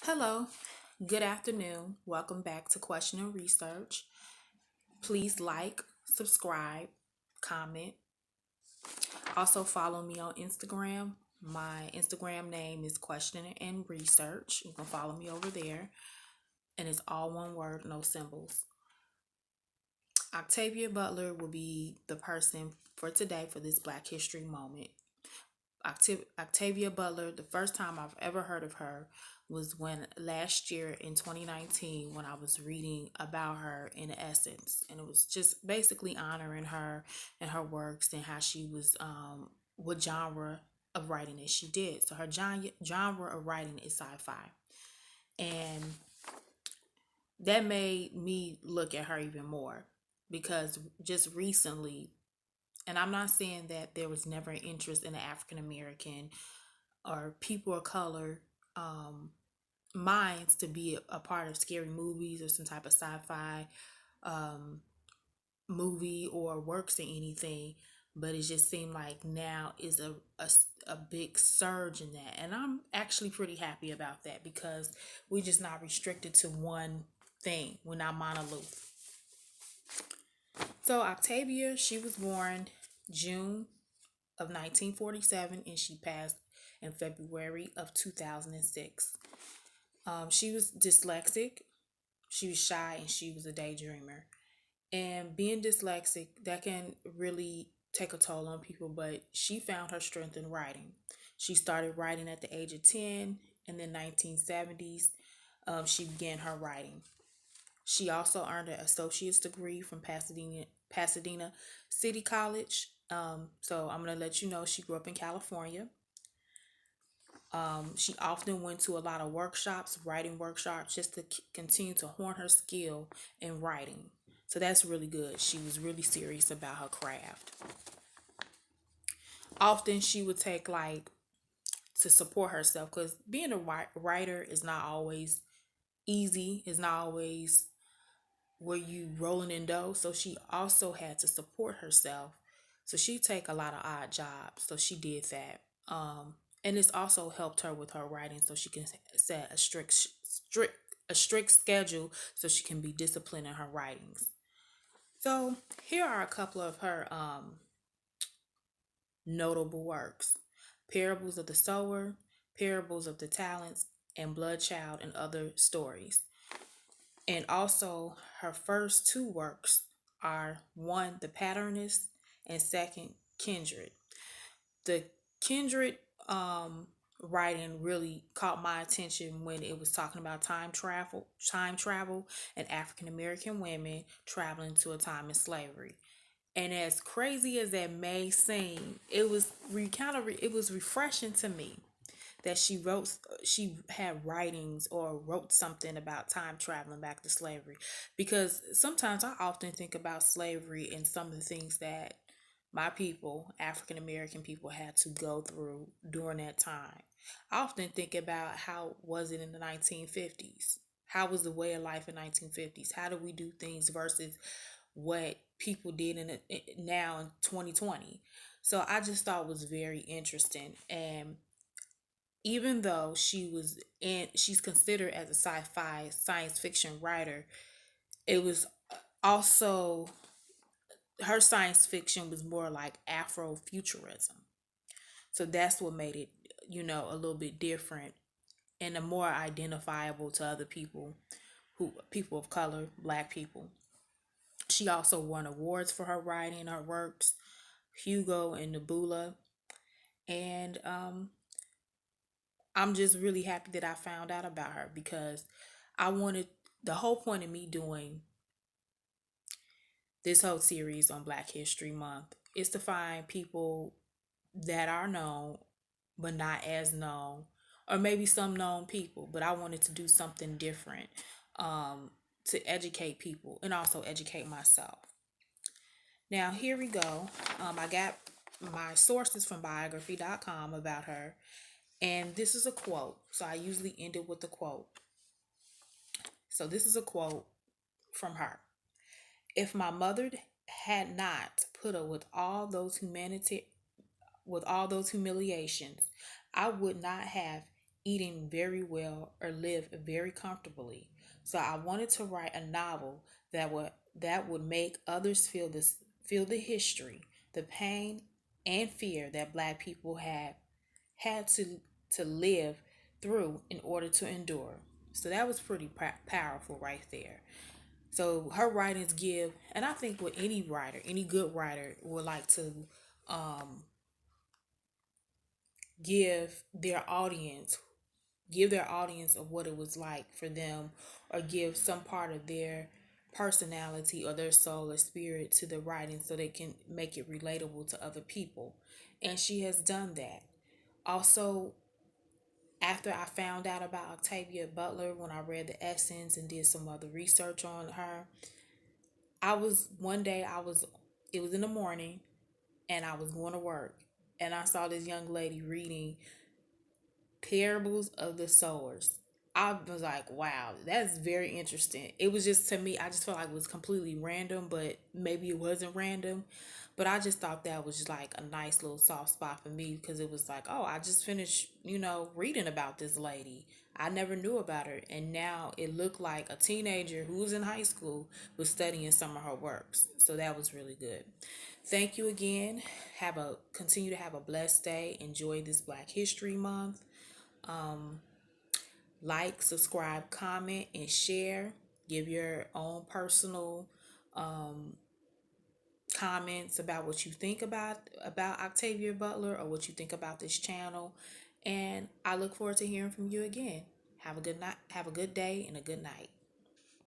Hello, good afternoon. Welcome back to Question and Research. Please like, subscribe, comment. Also, follow me on Instagram. My Instagram name is Question and Research. You can follow me over there, and it's all one word, no symbols. Octavia Butler will be the person for today for this Black History moment. Octavia Butler, the first time I've ever heard of her was when last year in 2019 when I was reading about her in Essence, and it was just basically honoring her and her works and how she was what genre of writing that she did. So her genre of writing is sci-fi, and that made me look at her even more because just recently, and I'm not saying that there was never an interest in the African American or people of color um, minds to be a part of scary movies or some type of sci-fi um, movie or works in anything. But it just seemed like now is a big surge in that. And I'm actually pretty happy about that because we're just not restricted to one thing. We're not monolith. So Octavia, she was born June of 1947 and she passed in February of 2006. She was dyslexic, she was shy, and she was a daydreamer. And being dyslexic, that can really take a toll on people, but she found her strength in writing. She started writing at the age of 10 in the 1970s. She began her writing. She also earned an associate's degree from Pasadena City College. So I'm going to let you know she grew up in California. She often went to a lot of workshops, writing workshops, just to continue to hone her skill in writing. So that's really good. She was really serious about her craft. Often she would take like to support herself because being a writer is not always easy. It's not always where you rolling in dough. So she also had to support herself. So she take a lot of odd jobs. So she did that. And it's also helped her with her writing so she can set a strict schedule so she can be disciplined in her writings. So here are a couple of her notable works: Parables of the Sower, Parables of the Talents, and Bloodchild and Other Stories. And also her first two works are one, The Patternist, and second, Kindred. The Kindred writing really caught my attention when it was talking about time travel and African American women traveling to a time in slavery. And as crazy as that may seem, it was it was refreshing to me that she had writings or wrote something about time traveling back to slavery, because sometimes I often think about slavery and some of the things that my people, African American people, had to go through during that time. I often think about how was it in the 1950s. How was the way of life in 1950s? How do we do things versus what people did now in 2020? So I just thought it was very interesting. And even though she's considered as a sci-fi science fiction writer, it was also, her science fiction was more like Afrofuturism. So that's what made it, a little bit different and a more identifiable to other people, who people of color, black people. She also won awards for her writing, her works, Hugo and Nebula. And I'm just really happy that I found out about her because I wanted, the whole point of me doing this whole series on Black History Month is to find people that are known but not as known, or maybe some known people, but I wanted to do something different, to educate people and also educate myself. Now, here we go. I got my sources from biography.com about her, and this is a quote. So I usually end it with a quote. So this is a quote from her. If my mother had not put up with all those humiliations, I would not have eating very well, or live very comfortably. So I wanted to write a novel that would make others feel the history, the pain and fear that black people had to live through in order to endure. So that was pretty powerful right there. So her writings give, and I think what any writer, any good writer would like to um, give their audience, give their audience of what it was like for them, or give some part of their personality or their soul or spirit to the writing so they can make it relatable to other people. And she has done that. Also, after I found out about Octavia Butler, when I read the Essence and did some other research on her, one day it was in the morning and I was going to work, and I saw this young lady reading Parables of the Sowers. I was like, wow, that's very interesting. It was just, to me, I just felt like it was completely random, but maybe it wasn't random. But I just thought that was just like a nice little soft spot for me, because it was like, oh, I just finished, reading about this lady. I never knew about her. And now it looked like a teenager who was in high school was studying some of her works. So that was really good. Thank you again. Continue to have a blessed day. Enjoy this Black History Month. Like, subscribe, comment, and share. Give your own personal comments about what you think about Octavia Butler, or what you think about this channel. And I look forward to hearing from you again. Have a good night, have a good day, and a good night.